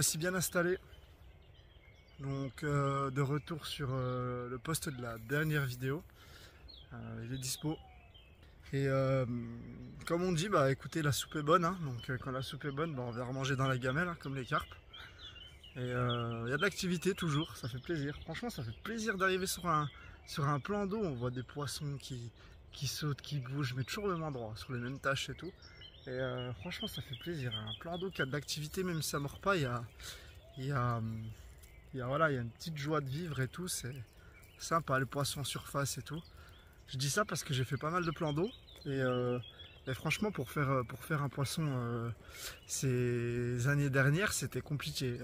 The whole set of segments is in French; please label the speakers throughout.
Speaker 1: voici bien installé. Donc de retour sur le post de la dernière vidéo. Il est dispo. Et comme on dit, bah écoutez, la soupe est bonne. Hein. Donc quand la soupe est bonne, bah, on va remanger dans la gamelle, hein, comme les carpes. Et il y a de l'activité toujours, ça fait plaisir. Franchement, ça fait plaisir d'arriver sur un plan d'eau. On voit des poissons qui sautent, qui bougent, mais toujours au même endroit, sur les mêmes tâches et tout. Et franchement, ça fait plaisir. Un plan d'eau qui a de l'activité, même si ça ne mord pas, il y a une petite joie de vivre et tout. C'est sympa, les poissons en surface et tout. Je dis ça parce que j'ai fait pas mal de plans d'eau. Et franchement, pour faire un poisson ces années dernières, c'était compliqué.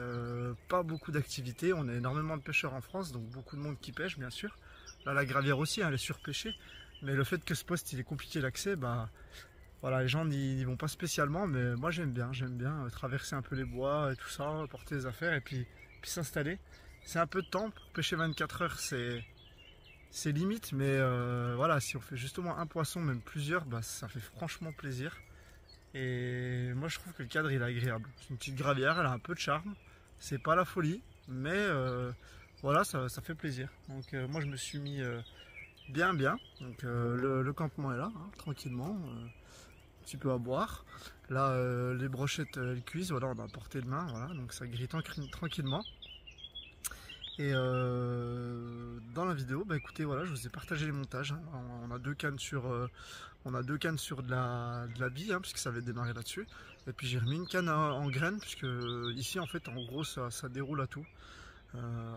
Speaker 1: Pas beaucoup d'activités. On a énormément de pêcheurs en France, donc beaucoup de monde qui pêche, bien sûr. Là, la gravière aussi, hein, elle est surpêchée. Mais le fait que ce poste il est compliqué d'accès, bah voilà, les gens n'y vont pas spécialement, mais moi j'aime bien traverser un peu les bois et tout ça, porter les affaires et puis s'installer. C'est un peu de temps, pour pêcher 24 heures c'est limite, mais voilà, si on fait justement un poisson, même plusieurs, bah, ça fait franchement plaisir. Et moi je trouve que le cadre il est agréable. C'est une petite gravière, elle a un peu de charme, c'est pas la folie, mais voilà, ça fait plaisir. Donc moi je me suis mis bien. Donc le campement est là, hein, tranquillement. Un petit peu à boire. Là, les brochettes elles cuisent, voilà, on a à portée de main, voilà, donc ça grille tranquillement. Et dans la vidéo, bah écoutez, voilà, je vous ai partagé les montages. Hein. On a deux cannes sur de la bille, hein, puisque ça avait démarré là-dessus. Et puis j'ai remis une canne en graines, puisque ici en fait, en gros, ça déroule à tout.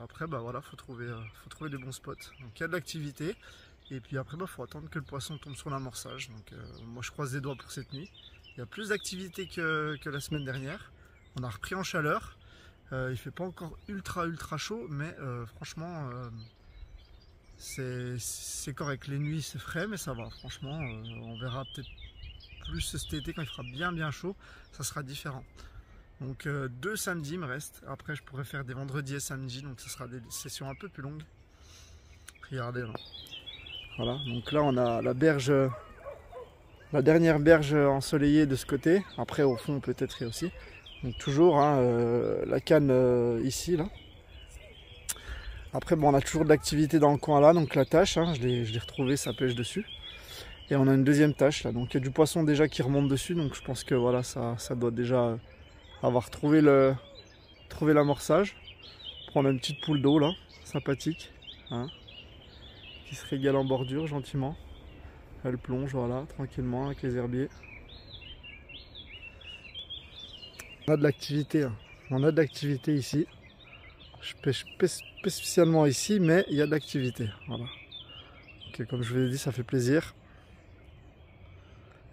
Speaker 1: Après, bah voilà, faut trouver des bons spots. Donc il y a de l'activité. Et puis après, bah, faut attendre que le poisson tombe sur l'amorçage. Donc moi je croise les doigts pour cette nuit. Il y a plus d'activité que la semaine dernière. On a repris en chaleur. Il fait pas encore ultra chaud, mais franchement c'est correct. Les nuits c'est frais, mais ça va. Franchement, on verra peut-être plus cet été quand il fera bien chaud. Ça sera différent. Donc 2 samedis me reste. Après je pourrais faire des vendredis et samedis. Donc ce sera des sessions un peu plus longues. Regardez là. Voilà, donc là on a la berge, la dernière berge ensoleillée de ce côté. Après au fond peut-être il y a aussi. Donc toujours hein, la canne ici là. Après bon, on a toujours de l'activité dans le coin là, donc la tâche, hein, je l'ai retrouvée, ça pêche dessus. Et on a une deuxième tâche là, donc il y a du poisson déjà qui remonte dessus, donc je pense que voilà, ça doit déjà avoir trouvé l'amorçage. On a une petite poule d'eau là, sympathique, hein, qui se régale en bordure gentiment. Elle plonge voilà, tranquillement avec les herbiers. On a de l'activité, hein. On a de l'activité ici. Je pêche pas spécialement ici, mais il y a de l'activité. Voilà. Okay, comme je vous l'ai dit, ça fait plaisir.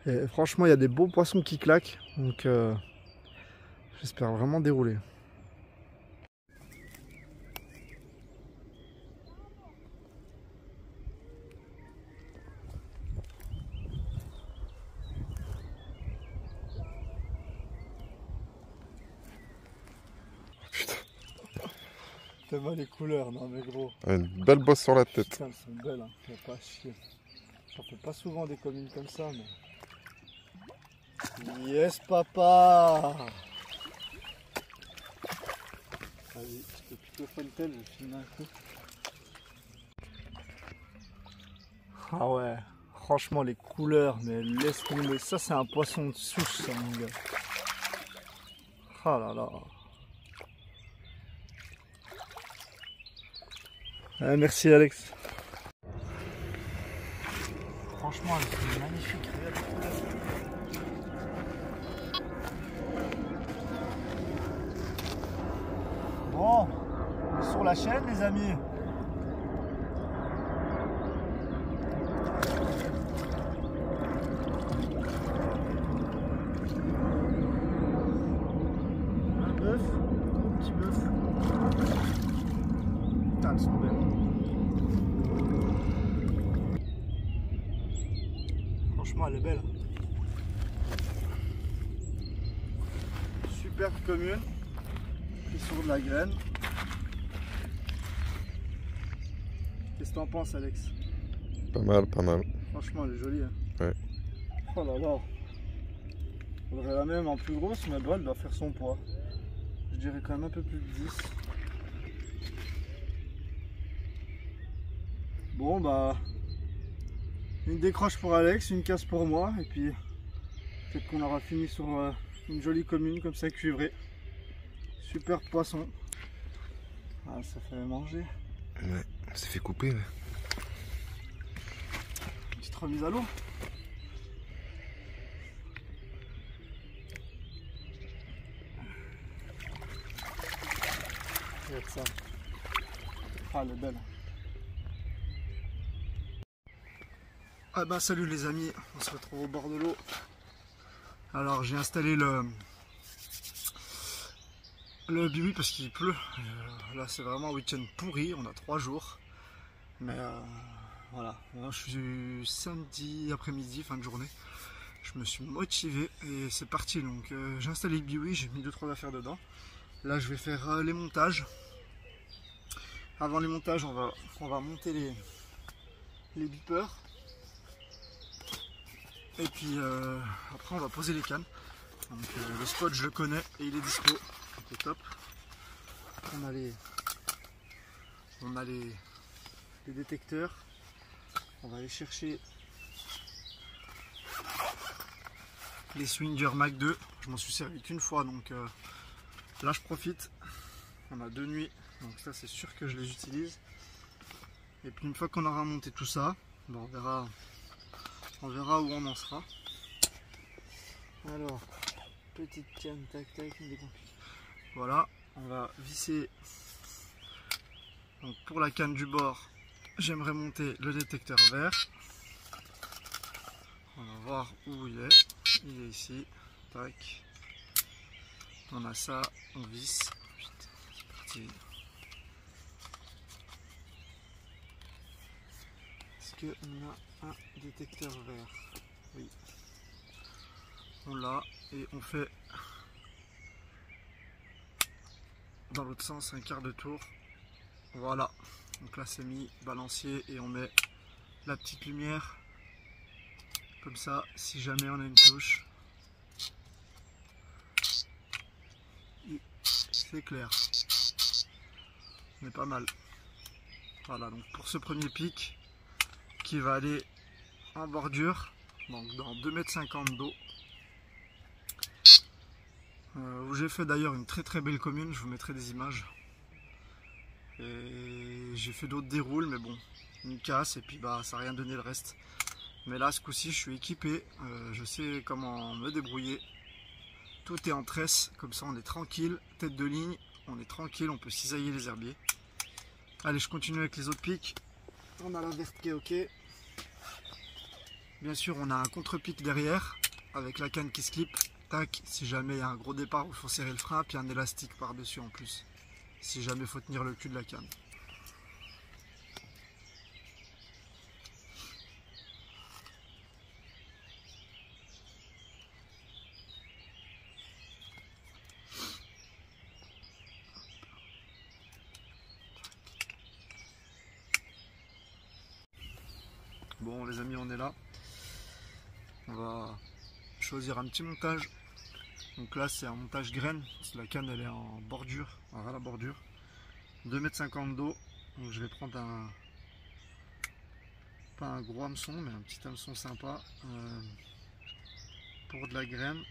Speaker 1: Et franchement, il y a des beaux poissons qui claquent. Donc j'espère vraiment dérouler. T'as mal les couleurs, non mais gros.
Speaker 2: Une belle bosse sur la tête.
Speaker 1: Putain, elles sont belles, hein. Faut pas chier. J'en fais pas souvent des communes comme ça, mais... Yes, papa. Vas-y, je te pique le fontaine, je vais filmer un coup. Ah ouais, franchement les couleurs, mais laisse tomber. Ça c'est un poisson de souche, ça mon gars. Ah là là. Merci Alex. Franchement, elle est magnifique. Bon, on est sur la chaîne les amis. Un bœuf, un petit bœuf. Putain, elles sont belles. Franchement, elle est belle. Superbe commune. Pris sur de la graine. Qu'est-ce que t'en penses, Alex?
Speaker 2: Pas mal, pas mal.
Speaker 1: Franchement, elle est jolie. Hein.
Speaker 2: Ouais.
Speaker 1: Oh là là. Faudrait la même en plus grosse, mais bon, elle doit faire son poids. Je dirais quand même un peu plus de 10. Bon bah, une décroche pour Alex, une casse pour moi, et puis peut-être qu'on aura fini sur une jolie commune comme ça cuivrée. Super poisson. Ah, ça fait manger.
Speaker 2: Ouais, ça fait couper. Ouais.
Speaker 1: Petite remise à l'eau. Regarde ça. Ah, elle est belle. Ah bah salut les amis, on se retrouve au bord de l'eau. Alors j'ai installé le biwi parce qu'il pleut. Là c'est vraiment un week-end pourri, on a 3 jours. Mais voilà, moi, je suis samedi après-midi, fin de journée. Je me suis motivé et c'est parti. Donc j'ai installé le biwi, j'ai mis 2-3 affaires dedans. Là je vais faire les montages. Avant les montages on va monter les beepers. Et puis après on va poser les cannes. Donc le spot je le connais et il est dispo. Donc au top. On a les détecteurs. On va aller chercher les Swinger Mac 2. Je m'en suis servi qu'une fois donc là je profite. On a 2 nuits. Donc ça c'est sûr que je les utilise. Et puis une fois qu'on aura monté tout ça, bon, on verra où on en sera. Alors, petite canne, tac tac, une décompile. Voilà, on va visser. Donc pour la canne du bord, j'aimerais monter le détecteur vert. On va voir où il est. Il est ici. Tac. On a ça, on visse. Putain, c'est parti. Est-ce qu'on a un détecteur vert? Oui. On l'a et on fait dans l'autre sens un quart de tour. Voilà. Donc là c'est mis balancier et on met la petite lumière. Comme ça, si jamais on a une touche, c'est clair. On est pas mal. Voilà, donc pour ce premier pic qui va aller en bordure, donc dans 2,50 m d'eau. Où j'ai fait d'ailleurs une très belle commune, je vous mettrai des images. Et j'ai fait d'autres déroules, mais bon, une casse et puis bah ça n'a rien donné le reste. Mais là ce coup-ci je suis équipé, je sais comment me débrouiller. Tout est en tresse, comme ça on est tranquille, tête de ligne, on est tranquille, on peut cisailler les herbiers. Allez, je continue avec les autres pics. On a la verte qui est ok. Bien sûr on a un contre-pic derrière, avec la canne qui se clip. Tac, si jamais il y a un gros départ où il faut serrer le frein, puis un élastique par-dessus en plus. Si jamais il faut tenir le cul de la canne. Bon les amis, on est là. On va choisir un petit montage. Donc là c'est un montage graine. La canne elle est en bordure, à la bordure. 2,50 m d'eau. Donc je vais prendre un, pas un gros hameçon, mais un petit hameçon sympa pour de la graine.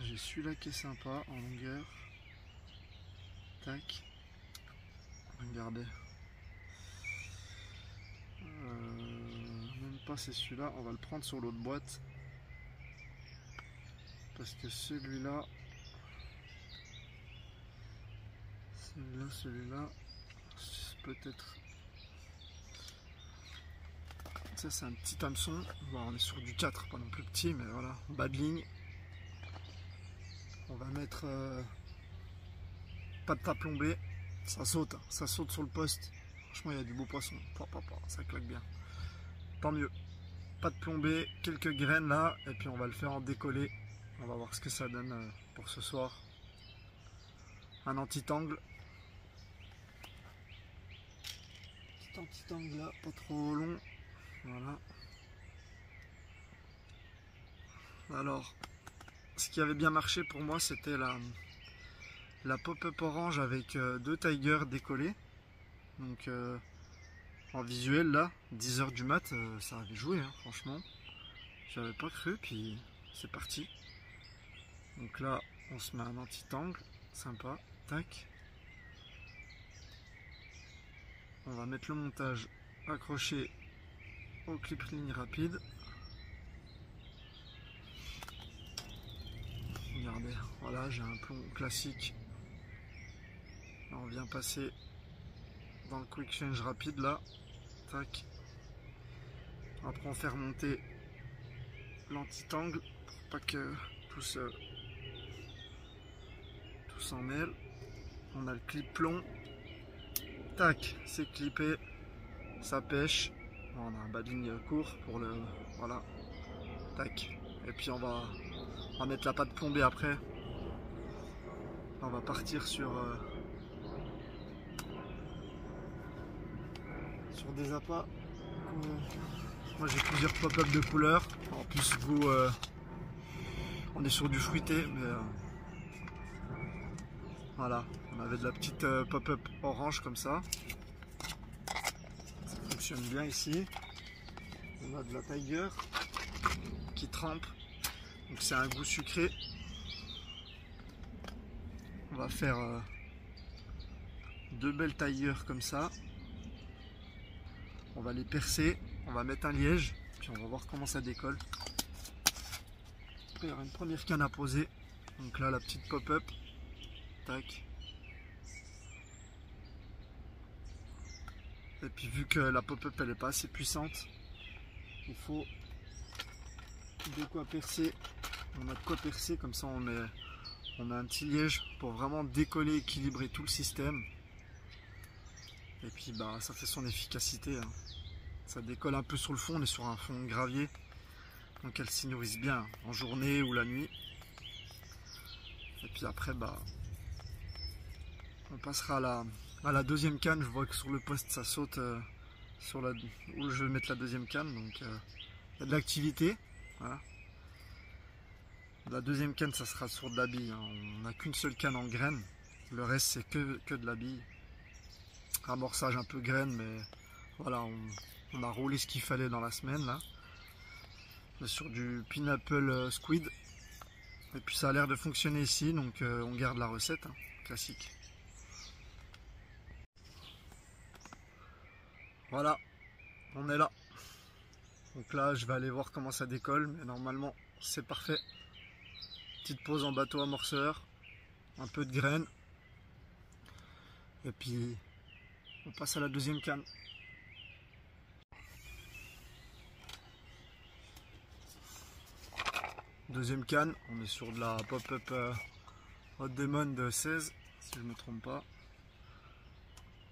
Speaker 1: J'ai celui-là qui est sympa en longueur. Tac. Regardez. Même pas c'est celui-là. On va le prendre sur l'autre boîte. Parce que celui-là, peut-être. Ça c'est un petit hameçon. Bon, on est sur du 4, pas non plus petit, mais voilà. Bas de ligne. On va mettre pas de tas plombé. Ça saute sur le poste. Franchement il y a du beau poisson. Ça claque bien. Tant mieux. Pas de plombé, quelques graines là, et puis on va le faire en décollé. On va voir ce que ça donne pour ce soir. Un anti-tangle. Petit anti-tangle là, pas trop long. Voilà. Alors, ce qui avait bien marché pour moi, c'était la pop-up orange avec deux Tiger décollés. Donc en visuel là, 10h du mat, ça avait joué hein, franchement. J'avais pas cru, puis c'est parti. Donc là, on se met un anti-tangle, sympa, tac. On va mettre le montage accroché au clip ligne rapide. Regardez, voilà, j'ai un plomb classique. Là, on vient passer dans le quick change rapide là, tac. Après on fait remonter l'anti-tangle pour pas que tout s'en mêle. On a le clip plomb, tac, c'est clippé, ça pêche. On a un bas de ligne court pour le, voilà, tac. Et puis on va mettre la pâte plombée après. On va partir sur des appâts. Moi j'ai plusieurs pop-up de couleurs. En plus goût, on est sur du fruité, mais voilà, on avait de la petite pop-up orange comme ça. Ça fonctionne bien ici. On a de la Tiger qui trempe. Donc c'est un goût sucré. On va faire deux belles tailleurs comme ça. On va les percer, on va mettre un liège, puis on va voir comment ça décolle. Après il y aura une première canne à poser. Donc là la petite pop-up. Tac. Et puis vu que la pop-up elle n'est pas assez puissante, il faut de quoi percer. On a de quoi percer, comme ça on met un petit liège pour vraiment décoller, équilibrer tout le système. Et puis bah ça fait son efficacité hein. Ça décolle un peu sur le fond, on est sur un fond de gravier, donc elle s'y nourrisse bien en journée ou la nuit. Et puis après bah on passera à la deuxième canne. Je vois que sur le poste ça saute sur où je vais mettre la deuxième canne, donc il y a de l'activité. Voilà. La deuxième canne ça sera sur de la bille, hein. On n'a qu'une seule canne en graines, le reste c'est que de la bille. Amorçage un peu graines, mais voilà, on a roulé ce qu'il fallait dans la semaine là. On est sur du pineapple squid, et puis ça a l'air de fonctionner ici, donc on garde la recette hein, classique. Voilà, on est là. Donc là je vais aller voir comment ça décolle, mais normalement c'est parfait. Petite pause en bateau amorceur, un peu de graines, et puis on passe à la deuxième canne. Deuxième canne, on est sur de la pop-up Hot Demon de 16, si je ne me trompe pas.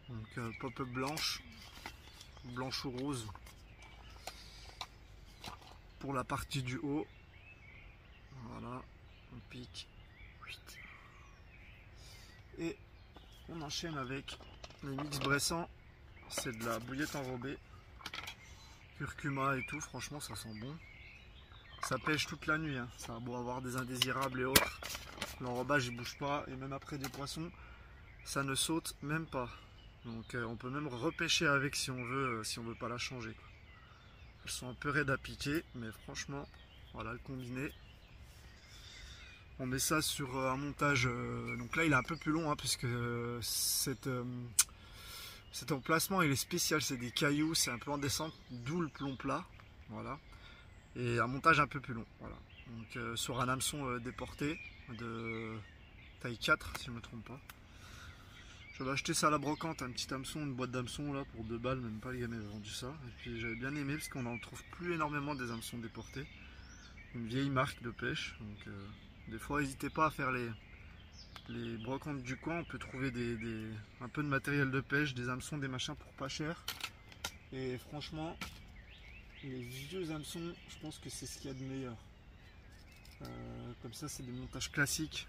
Speaker 1: Donc pop-up blanche ou rose pour la partie du haut. Voilà, on pique. Et on enchaîne avec les mix bressants. C'est de la bouillette enrobée, curcuma et tout, franchement ça sent bon. Ça pêche toute la nuit, hein. Ça a beau avoir des indésirables et autres, l'enrobage il bouge pas, et même après des poissons, ça ne saute même pas. Donc on peut même repêcher avec si on veut pas la changer, quoi. Elles sont un peu raides à piquer, mais franchement, voilà le combiné. On met ça sur un montage, donc là il est un peu plus long, hein, puisque cet emplacement il est spécial, c'est des cailloux, c'est un peu en descente, d'où le plomb plat, voilà. Et un montage un peu plus long, voilà. Donc sur un hameçon déporté de taille 4 si je ne me trompe pas. J'avais acheté ça à la brocante, un petit hameçon, une boîte d'hameçon là pour 2 balles, même pas, les gars m'avaient vendu ça. Et puis j'avais bien aimé parce qu'on n'en trouve plus énormément des hameçons déportés. Une vieille marque de pêche, donc des fois n'hésitez pas à faire les brocantes du coin, on peut trouver un peu de matériel de pêche, des hameçons, des machins pour pas cher. Et franchement, les vieux hameçons, je pense que c'est ce qu'il y a de meilleur. Comme ça c'est des montages classiques.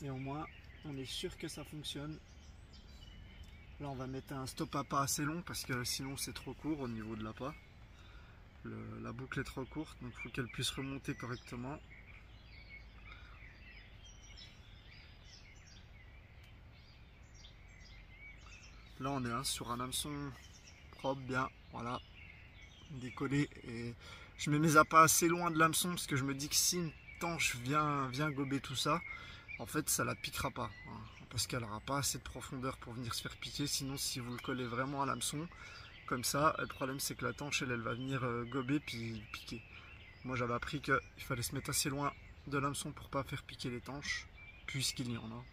Speaker 1: Et au moins on est sûr que ça fonctionne. Là on va mettre un stop appât assez long parce que sinon c'est trop court au niveau de l'appât. La boucle est trop courte, donc il faut qu'elle puisse remonter correctement. Là on est sur un hameçon propre, bien, voilà, décollé. Et je mets mes appâts assez loin de l'hameçon parce que je me dis que si une tanche vient gober tout ça, en fait ça la piquera pas, hein, parce qu'elle n'aura pas assez de profondeur pour venir se faire piquer. Sinon si vous le collez vraiment à l'hameçon comme ça, le problème c'est que la tanche elle va venir gober puis piquer. Moi j'avais appris qu'il fallait se mettre assez loin de l'hameçon pour pas faire piquer les tanches, puisqu'il y en a.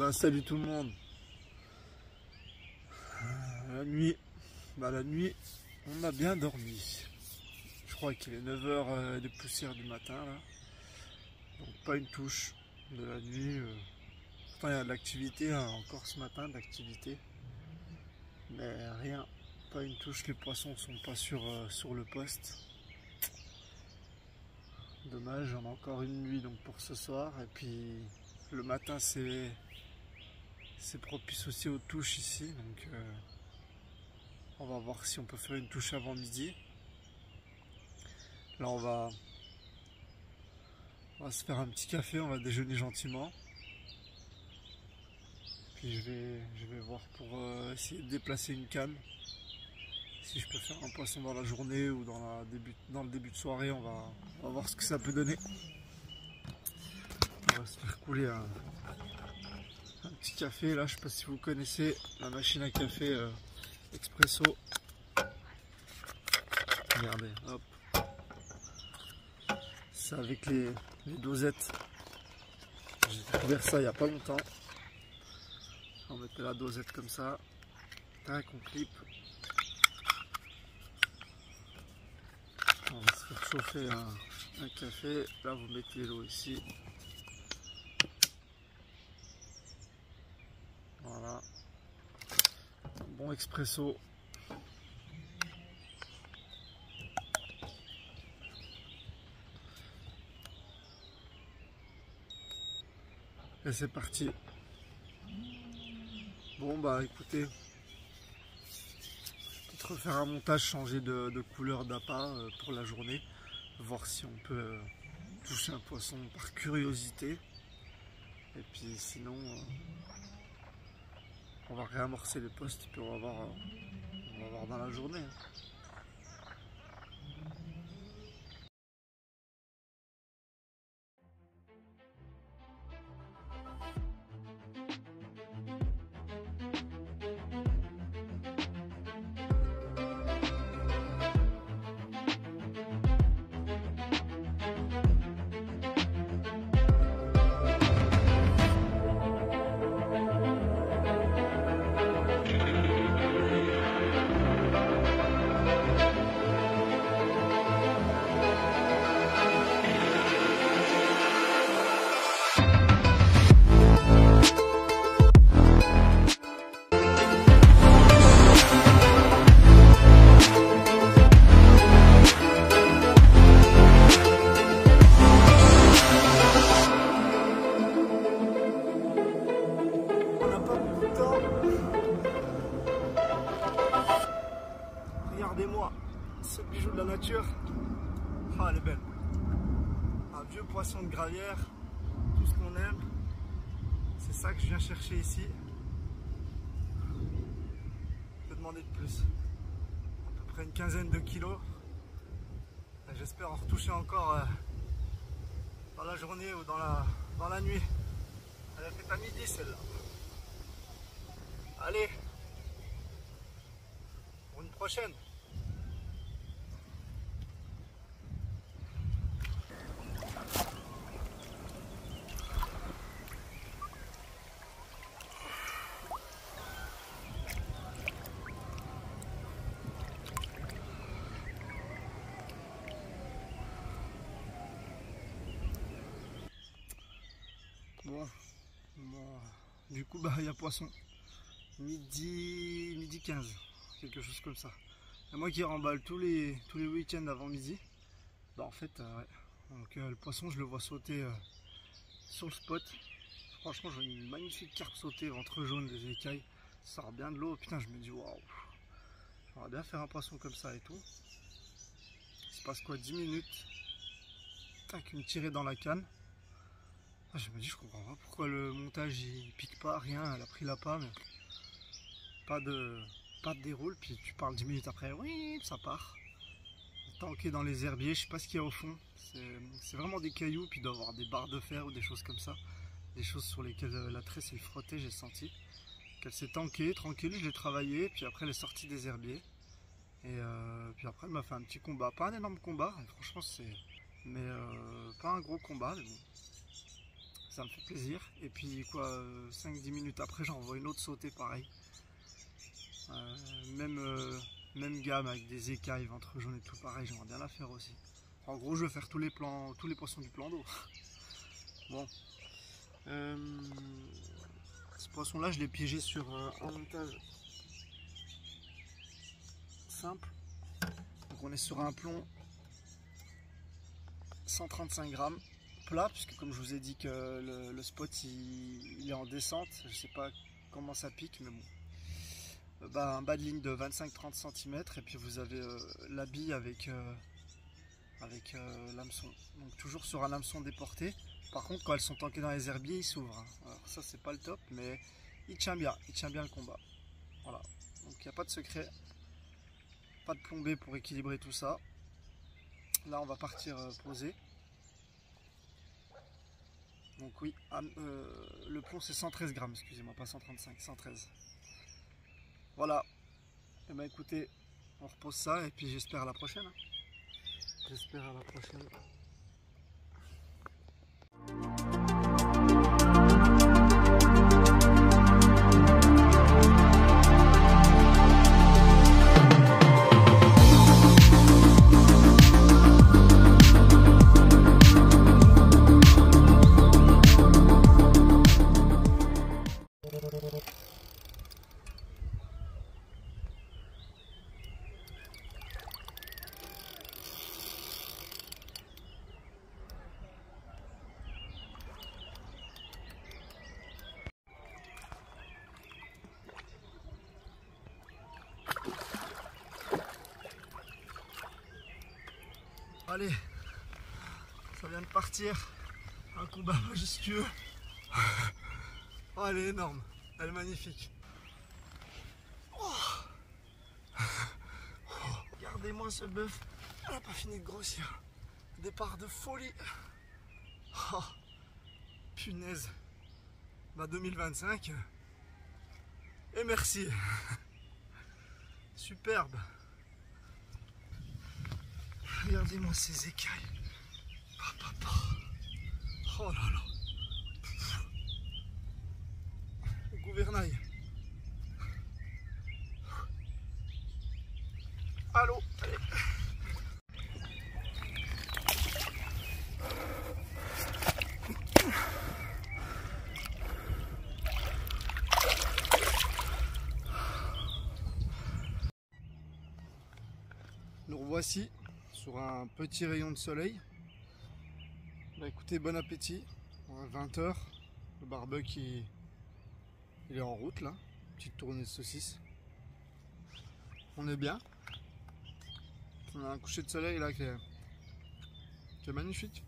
Speaker 1: Salut tout le monde. La nuit, on a bien dormi. Je crois qu'il est 9h de poussière du matin là. Donc pas une touche de la nuit. Pourtant il y a de l'activité, hein, encore ce matin d'activité. Mais rien, pas une touche, les poissons sont pas sur le poste. Dommage, on a encore une nuit donc pour ce soir. Et puis le matin c'est propice aussi aux touches ici, donc on va voir si on peut faire une touche avant midi. Là on va se faire un petit café, on va déjeuner gentiment. Puis je vais voir pour essayer de déplacer une canne. Si je peux faire un poisson dans la journée ou dans le début de soirée, on va voir ce que ça peut donner. On va se faire couler un petit café là, je sais pas si vous connaissez la machine à café expresso. Regardez, hop, c'est avec les dosettes. J'ai découvert ça il n'y a pas longtemps. On mettait la dosette comme ça, tac, on clip. On va se faire chauffer un café. Là vous mettez l'eau ici. Voilà, un bon expresso. Et c'est parti. Bon bah écoutez, peut-être refaire un montage, changer de couleur d'appât pour la journée, voir si on peut toucher un poisson par curiosité. Et puis sinon on va réamorcer les postes, puis on va voir dans la journée. ce bijou de la nature. Ah, elle est belle. Un vieux poisson de gravière, tout ce qu'on aime. C'est ça que je viens chercher ici. Je peux demander de plus. À peu près une quinzaine de kilos. J'espère en retoucher encore dans la journée ou dans la nuit. Elle a fait à midi celle-là. Allez, pour une prochaine. Bon, du coup il y a poisson. Midi 15, quelque chose comme ça. Et moi qui remballe tous les week-ends avant midi, en fait ouais. Donc le poisson je le vois sauter sur le spot. Franchement j'ai une magnifique carpe sautée, ventre jaune, des écailles, ça sort bien de l'eau. Putain, je me dis waouh, j'aimerais bien faire un poisson comme ça et tout. Il se passe quoi, 10 minutes, tac, une tirée dans la canne. Je me dis, je comprends pas pourquoi le montage il pique pas, rien, elle a pris l'appât, mais pas de déroule, puis tu parles 10 minutes après, oui, ça part. Tanké dans les herbiers, je sais pas ce qu'il y a au fond, c'est vraiment des cailloux, puis il doit y avoir des barres de fer ou des choses comme ça, des choses sur lesquelles la tresse elle frottait, j'ai senti. Qu'elle s'est tankée, tranquille, je l'ai travaillé, puis après elle est sortie des herbiers, et puis après elle m'a fait un petit combat, pas un énorme combat, franchement mais pas un gros combat, mais bon. Ça me fait plaisir. Et puis quoi, 5-10 minutes après j'en vois une autre sauter pareil. Même gamme avec des écailles, ventre jaune et tout pareil, j'aimerais bien la faire aussi. En gros je veux faire tous les poissons du plan d'eau. Bon. Ce poisson là je l'ai piégé sur un montage simple. Donc on est sur un plomb 135 grammes. Plat, puisque comme je vous ai dit que le spot il est en descente, je sais pas comment ça pique, mais bon. Un bas de ligne de 25-30 cm, et puis vous avez la bille avec l'hameçon. Donc toujours sur un hameçon déporté. Par contre quand elles sont tankées dans les herbiers, il s'ouvre. Alors ça c'est pas le top, mais il tient bien le combat. Voilà, donc il n'y a pas de secret, pas de plombé pour équilibrer tout ça. Là on va partir poser. Donc oui, le plomb c'est 113 grammes, excusez-moi, pas 135, 113. Voilà. Et ben écoutez, on repose ça et puis j'espère à la prochaine. J'espère à la prochaine. Allez, ça vient de partir, un combat majestueux. Oh, elle est énorme, elle est magnifique. Oh. Regardez-moi ce bœuf, elle n'a pas fini de grossir. Départ de folie. Oh. Punaise. 2025. Et merci. Superbe. Regardez-moi ces écailles. Oh là là. Le gouvernail. Allô, allez. Nous revoici sur un petit rayon de soleil. Bah écoutez, bon appétit. 20 h, le barbecue il est en route là. Petite tournée de saucisse. On est bien. On a un coucher de soleil là qui est magnifique.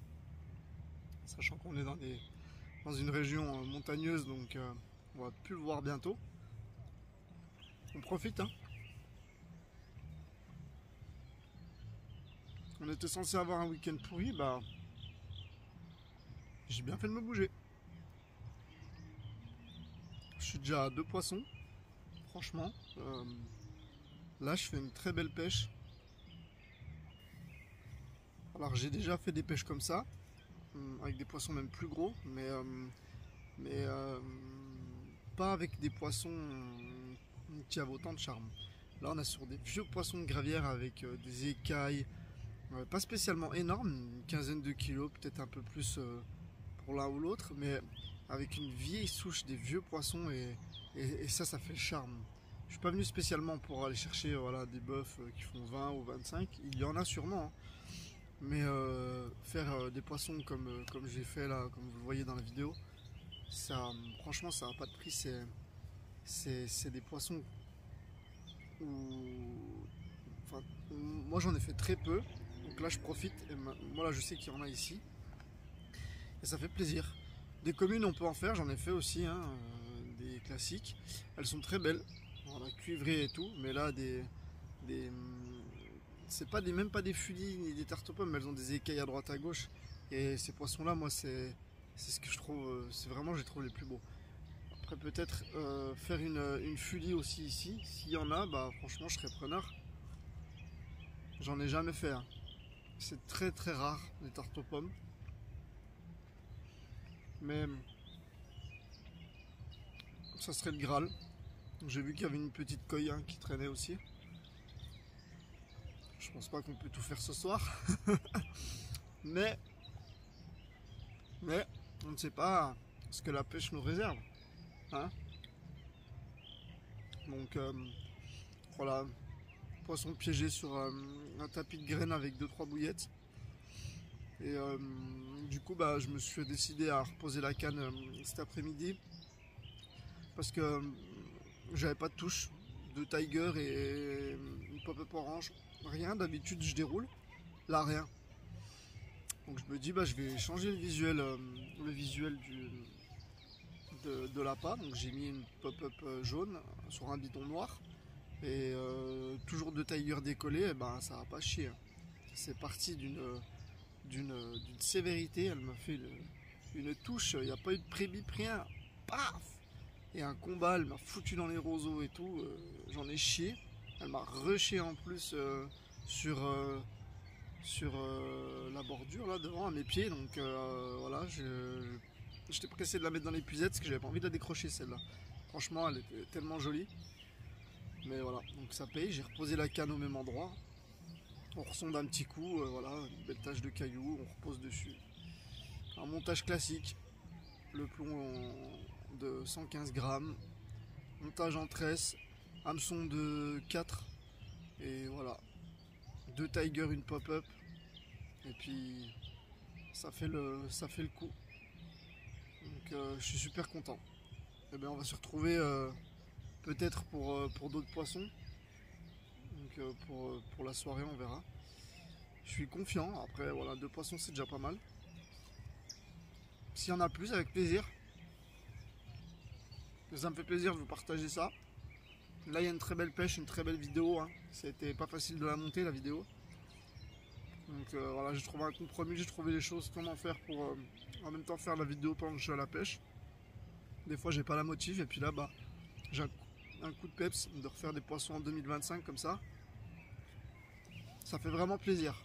Speaker 1: Sachant qu'on est dans une région montagneuse, donc on va plus le voir bientôt. On profite, hein. On était censé avoir un week-end pourri, bah j'ai bien fait de me bouger. Je suis déjà à 2 poissons, franchement. Là je fais une très belle pêche. Alors j'ai déjà fait des pêches comme ça, avec des poissons même plus gros, mais pas avec des poissons qui avaient autant de charme. Là on est sur des vieux poissons de gravière avec des écailles, pas spécialement énormes, une quinzaine de kilos, peut-être un peu plus pour l'un ou l'autre, mais avec une vieille souche des vieux poissons et ça fait le charme. Je suis pas venu spécialement pour aller chercher voilà, des bœufs qui font 20 ou 25, il y en a sûrement, hein. Mais faire des poissons comme j'ai fait là, comme vous le voyez dans la vidéo, ça, franchement ça n'a pas de prix. C'est des poissons où, enfin, moi j'en ai fait très peu, donc là je profite et moi là je sais qu'il y en a ici et ça fait plaisir. Des communes on peut en faire, j'en ai fait aussi, hein, des classiques, elles sont très belles, voilà, cuivrées et tout, mais là c'est pas même pas des fulis ni des tartes aux pommes, mais elles ont des écailles à droite à gauche. Et ces poissons là, moi c'est ce que je trouve, c'est vraiment, je les trouve les plus beaux. Après peut-être faire une fulie aussi ici, s'il y en a, bah franchement je serais preneur. J'en ai jamais fait, hein. C'est très très rare les tartes aux pommes. Mais ça serait le Graal. J'ai vu qu'il y avait une petite coille, hein, qui traînait aussi. Je pense pas qu'on peut tout faire ce soir. mais on ne sait pas ce que la pêche nous réserve, hein. Donc voilà, poisson piégé sur un tapis de graines avec 2-3 bouillettes. Et du coup bah, je me suis décidé à reposer la canne cet après-midi parce que j'avais pas de touche de Tiger et une pop-up orange, rien. D'habitude je déroule, là rien. Donc je me dis bah je vais changer le visuel de l'appât. Donc j'ai mis une pop-up jaune sur un bidon noir et toujours de Tiger décollé, et ben ça va pas chier. C'est parti d'une sévérité, elle m'a fait une touche, il n'y a pas eu de prébip, rien, paf. Et un combat, elle m'a foutu dans les roseaux et tout, j'en ai chié. Elle m'a rushé en plus sur la bordure là devant à mes pieds, donc voilà, j'étais pressé de la mettre dans l'épuisette parce que j'avais pas envie de la décrocher celle-là. Franchement elle était tellement jolie. Mais voilà, donc ça paye, j'ai reposé la canne au même endroit. On ressonde un petit coup, voilà, une belle tache de cailloux, on repose dessus. Un montage classique, le plomb de 115 grammes, montage en tresse, hameçon de 4, et voilà, 2 Tiger, une pop-up, et puis ça fait le coup. Donc je suis super content. Et bien on va se retrouver peut-être pour d'autres poissons. Donc pour la soirée on verra. Je suis confiant, après voilà, 2 poissons c'est déjà pas mal. S'il y en a plus, avec plaisir. Ça me fait plaisir de vous partager ça. Là il y a une très belle pêche, une très belle vidéo, hein. C'était pas facile de la monter la vidéo. Donc voilà, j'ai trouvé un compromis, j'ai trouvé les choses, comment faire pour en même temps faire la vidéo pendant que je suis à la pêche. Des fois j'ai pas la motive et puis là bah j'ai un coup de peps de refaire des poissons en 2025 comme ça. Ça fait vraiment plaisir.